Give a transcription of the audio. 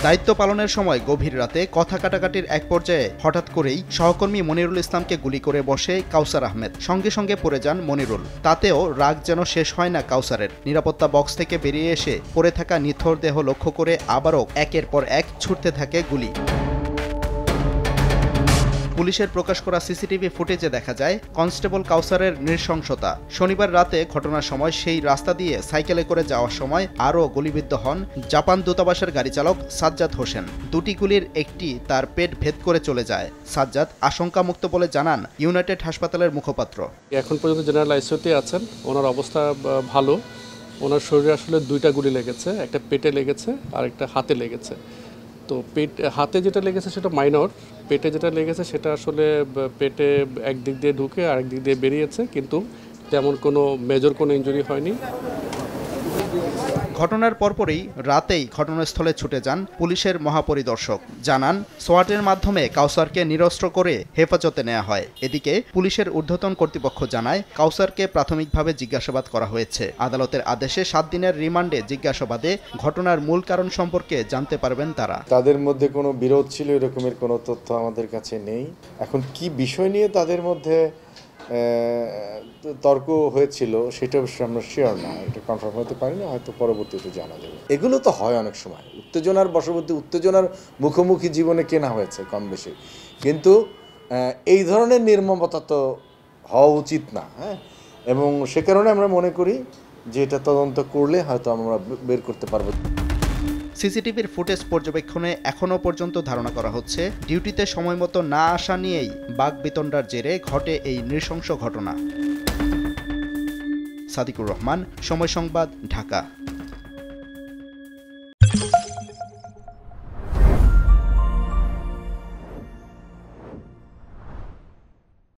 দায়িত্ব পালনের সময় গভীর রাতে কথা কাটাকাটির এক পর্যায়ে হঠাৎ করেই সহকর্মী মনিরুল ইসলামকে গুলি করে বসে কাউসার আহমেদ। সঙ্গে সঙ্গে পড়ে যান মনিরুল। তাতেও রাগ যেন শেষ হয় না কাউসারের। নিরাপত্তা বক্স থেকে বেরিয়ে এসে পড়ে থাকা নিথর দেহ লক্ষ্য করে আবারও একের পর এক ছুটতে থাকে গুলি। পুলিশের প্রকাশ করা সিসিটিভি ফুটেজে দেখা যায় কনস্টেবল কাউসারের নৃশংসতা। শনিবার রাতে ঘটনার সময় সেই রাস্তা দিয়ে সাইকেলে করে যাওয়ার সময় আরও গুলিবিদ্ধ হন জাপান দূতাবাসের গাড়ি চালক সাজ্জাদ হোসেন। দুটি গুলির একটি তার পেট ভেদ করে চলে যায়। সাজ্জাদ আশঙ্কামুক্ত বলে জানান ইউনাইটেড হাসপাতালের মুখপাত্র। এখন পর্যন্ত জেনারেল আইসিইউতে আছেন, ওনার অবস্থা ভালো। ওনার শরীরে আসলে দুইটা গুলি লেগেছে, একটা পেটে লেগেছে আর একটা হাতে লেগেছে। তো হাতে যেটা লেগেছে সেটা মাইনর, পেটে যেটা লেগেছে সেটা আসলে পেটে একদিক দিয়ে ঢুকে আরেক দিক দিয়ে বেরিয়েছে, কিন্তু তেমন কোনো মেজর কোনো ইনজুরি হয়নি। ঘটনার পরপরই রাতেই ঘটনাস্থলে ছুটে যান পুলিশের মহাপরিদর্শক। জানান সোয়াটের মাধ্যমে কাউসারকে নিরস্ত্র করে হেফাজতে নেওয়া হয়। এদিকে পুলিশের ঊর্ধ্বতন কর্তৃপক্ষ জানায় কাউসারকে প্রাথমিকভাবে জিজ্ঞাসাবাদ করা হয়েছে। আদালতের আদেশে 7 দিনের রিমান্ডে জিজ্ঞাসাবাদে ঘটনার মূল কারণ সম্পর্কে জানতে পারবেন তারা। তাদের মধ্যে কোনো বিরোধ ছিল এরকমের কোনো তথ্য আমাদের কাছে নেই। এখন কি বিষয় নিয়ে তাদের মধ্যে তর্ক হয়েছিল সেটা আমরা শিওর না, এটা কনফার্ম হতে পারি না, হয়তো পরবর্তীতে জানা যাবে। এগুলো তো হয় অনেক সময়, উত্তেজনার বশবর্তী, উত্তেজনার মুখোমুখি জীবনে কেনা হয়েছে কম বেশি, কিন্তু এই ধরনের নির্মমতা তো হওয়া উচিত না। হ্যাঁ, এবং সে কারণে আমরা মনে করি যে এটা তদন্ত করলে হয়তো আমরা বের করতে পারবো। সিসিটিভির ফুটেজ পর্যবেক্ষণে এখনও পর্যন্ত ধারণা করা হচ্ছে ডিউটিতে সময়মতো না আসা নিয়েই বাকবিতণ্ডার জেরে ঘটে এই নৃশংস ঘটনা। সাদিকুর রহমান, সময় সংবাদ, ঢাকা।